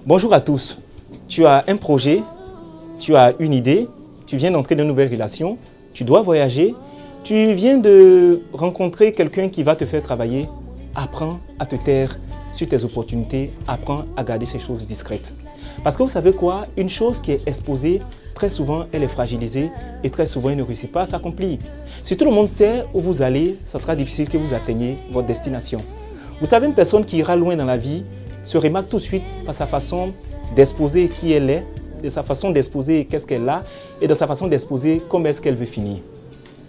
Bonjour à tous. Tu as un projet, tu as une idée, tu viens d'entrer dans une nouvelle relation, tu dois voyager, tu viens de rencontrer quelqu'un qui va te faire travailler. Apprends à te taire sur tes opportunités, apprends à garder ces choses discrètes. Parce que vous savez quoi? Une chose qui est exposée, très souvent, elle est fragilisée et très souvent, elle ne réussit pas à s'accomplir. Si tout le monde sait où vous allez, ça sera difficile que vous atteigniez votre destination. Vous savez, une personne qui ira loin dans la vie se remarque tout de suite par sa façon d'exposer qui elle est, de sa façon d'exposer qu'est-ce qu'elle a et de sa façon d'exposer comment est-ce qu'elle veut finir.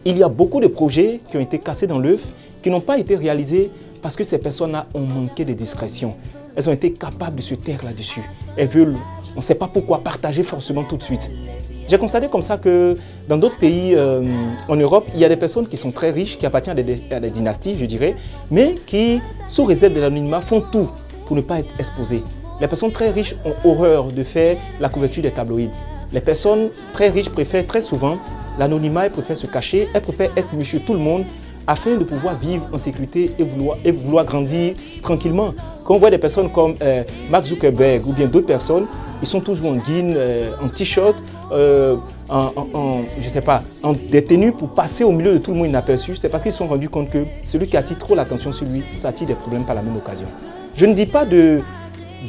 Il y a beaucoup de projets qui ont été cassés dans l'œuf, qui n'ont pas été réalisés parce que ces personnes-là ont manqué de discrétion. Elles ont été capables de se taire là-dessus. Elles veulent, on ne sait pas pourquoi, partager forcément tout de suite. J'ai constaté comme ça que dans d'autres pays en Europe, il y a des personnes qui sont très riches, qui appartiennent à des dynasties, je dirais, mais qui, sous réserve de l'anonymat, font tout pour ne pas être exposées. Les personnes très riches ont horreur de faire la couverture des tabloïds. Les personnes très riches préfèrent très souvent l'anonymat, elles préfèrent se cacher, elles préfèrent être monsieur tout le monde afin de pouvoir vivre en sécurité et vouloir grandir tranquillement. Quand on voit des personnes comme Mark Zuckerberg ou bien d'autres personnes, ils sont toujours en jean, en t-shirt, je sais pas, en des tenues pour passer au milieu de tout le monde inaperçu. C'est parce qu'ils se sont rendus compte que celui qui attire trop l'attention sur lui, ça attire des problèmes par la même occasion. Je ne dis pas de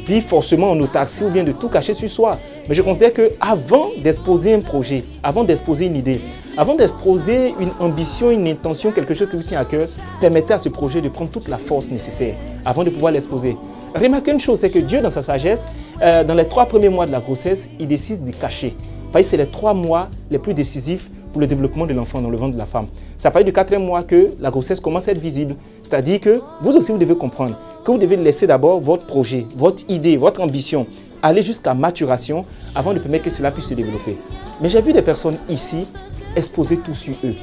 vivre forcément en autarcie ou bien de tout cacher sur soi. Mais je considère qu'avant d'exposer un projet, avant d'exposer une idée, avant d'exposer une ambition, une intention, quelque chose qui vous tient à cœur, permettez à ce projet de prendre toute la force nécessaire avant de pouvoir l'exposer. Remarquez une chose, c'est que Dieu, dans sa sagesse, dans les 3 premiers mois de la grossesse, il décide de cacher. Parce que c'est les 3 mois les plus décisifs pour le développement de l'enfant dans le ventre de la femme. C'est à partir du 4e mois que la grossesse commence à être visible. C'est-à-dire que vous aussi, vous devez comprendre que vous devez laisser d'abord votre projet, votre idée, votre ambition aller jusqu'à maturation avant de permettre que cela puisse se développer. Mais j'ai vu des personnes ici exposer tout sur eux.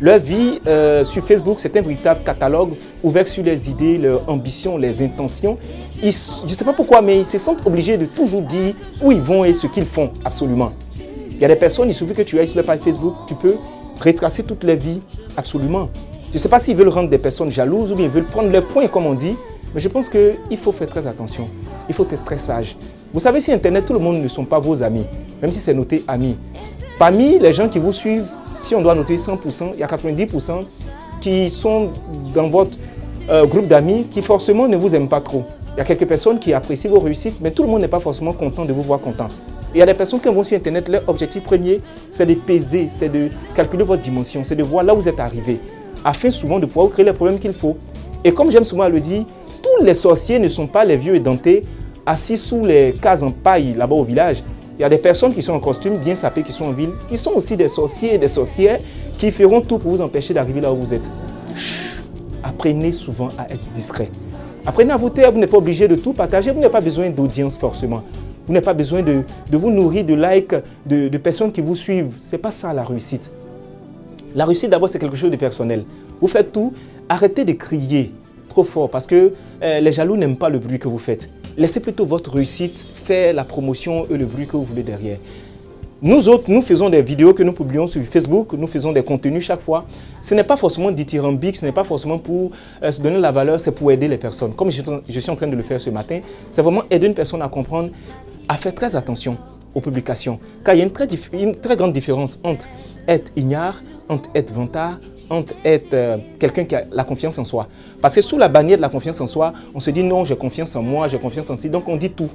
Leur vie sur Facebook, c'est un véritable catalogue ouvert sur les idées, leurs ambitions, les intentions. Je ne sais pas pourquoi, mais ils se sentent obligés de toujours dire où ils vont et ce qu'ils font absolument. Il y a des personnes, il suffit que tu ailles sur leur page Facebook, tu peux retracer toute leur vie absolument. Je ne sais pas s'ils veulent rendre des personnes jalouses ou bien ils veulent prendre leurs points comme on dit, mais je pense qu'il faut faire très attention, il faut être très sage. Vous savez, sur Internet, tout le monde ne sont pas vos amis, même si c'est noté amis. Parmi les gens qui vous suivent, si on doit noter 100%, il y a 90% qui sont dans votre groupe d'amis qui forcément ne vous aiment pas trop. Il y a quelques personnes qui apprécient vos réussites, mais tout le monde n'est pas forcément content de vous voir content. Et il y a des personnes qui vont sur Internet, leur objectif premier, c'est de peser, c'est de calculer votre dimension, c'est de voir là où vous êtes arrivé, afin souvent de pouvoir créer les problèmes qu'il faut. Et comme j'aime souvent le dire, tous les sorciers ne sont pas les vieux édentés assis sous les cases en paille là-bas au village. Il y a des personnes qui sont en costume, bien sapées, qui sont en ville, qui sont aussi des sorciers et des sorcières qui feront tout pour vous empêcher d'arriver là où vous êtes. Chut, apprenez souvent à être discret. Apprenez à vous taire, vous n'êtes pas obligé de tout partager, vous n'avez pas besoin d'audience forcément. Vous n'avez pas besoin de vous nourrir de likes, de personnes qui vous suivent. Ce n'est pas ça la réussite. La réussite d'abord c'est quelque chose de personnel. Vous faites tout, arrêtez de crier trop fort parce que les jaloux n'aiment pas le bruit que vous faites. Laissez plutôt votre réussite faire la promotion et le bruit que vous voulez derrière. Nous autres, nous faisons des vidéos que nous publions sur Facebook, nous faisons des contenus chaque fois. Ce n'est pas forcément dithyrambique, ce n'est pas forcément pour se donner la valeur, c'est pour aider les personnes. Comme je suis en train de le faire ce matin, c'est vraiment aider une personne à comprendre, à faire très attention aux publications. Car il y a une très grande différence entre être ignare, entre être vantard, entre être quelqu'un qui a la confiance en soi. Parce que sous la bannière de la confiance en soi, on se dit non, j'ai confiance en moi, j'ai confiance en si, donc on dit tout.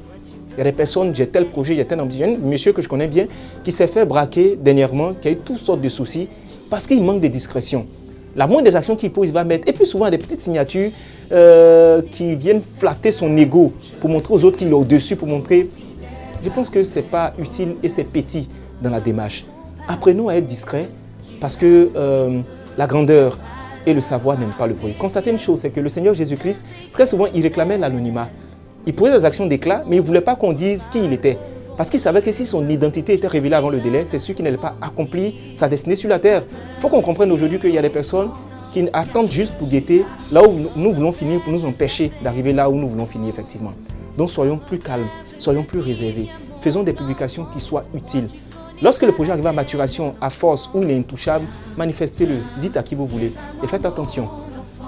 Il y a des personnes, j'ai tel projet, j'ai telle ambition. Un monsieur que je connais bien qui s'est fait braquer dernièrement, qui a eu toutes sortes de soucis parce qu'il manque de discrétion. La moindre des actions qu'il pose, il va mettre. Et puis souvent, des petites signatures qui viennent flatter son ego pour montrer aux autres qu'il est au-dessus, pour montrer. Je pense que ce n'est pas utile et c'est petit dans la démarche. Apprenons à être discret parce que la grandeur et le savoir n'aiment pas le bruit. Constatez une chose, c'est que le Seigneur Jésus-Christ, très souvent, il réclamait l'anonymat. Il posait des actions d'éclat, mais il ne voulait pas qu'on dise qui il était. Parce qu'il savait que si son identité était révélée avant le délai, c'est sûr qu'il n'allait pas accomplir sa destinée sur la terre. Il faut qu'on comprenne aujourd'hui qu'il y a des personnes qui attendent juste pour guetter là où nous voulons finir, pour nous empêcher d'arriver là où nous voulons finir effectivement. Donc soyons plus calmes, soyons plus réservés. Faisons des publications qui soient utiles. Lorsque le projet arrive à maturation, à force, où il est intouchable, manifestez-le, dites à qui vous voulez et faites attention.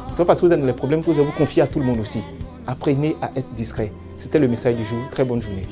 Ce n'est pas parce que vous avez des problèmes que vous allez vous confier à tout le monde aussi. Apprenez à être discret. C'était le message du jour. Très bonne journée.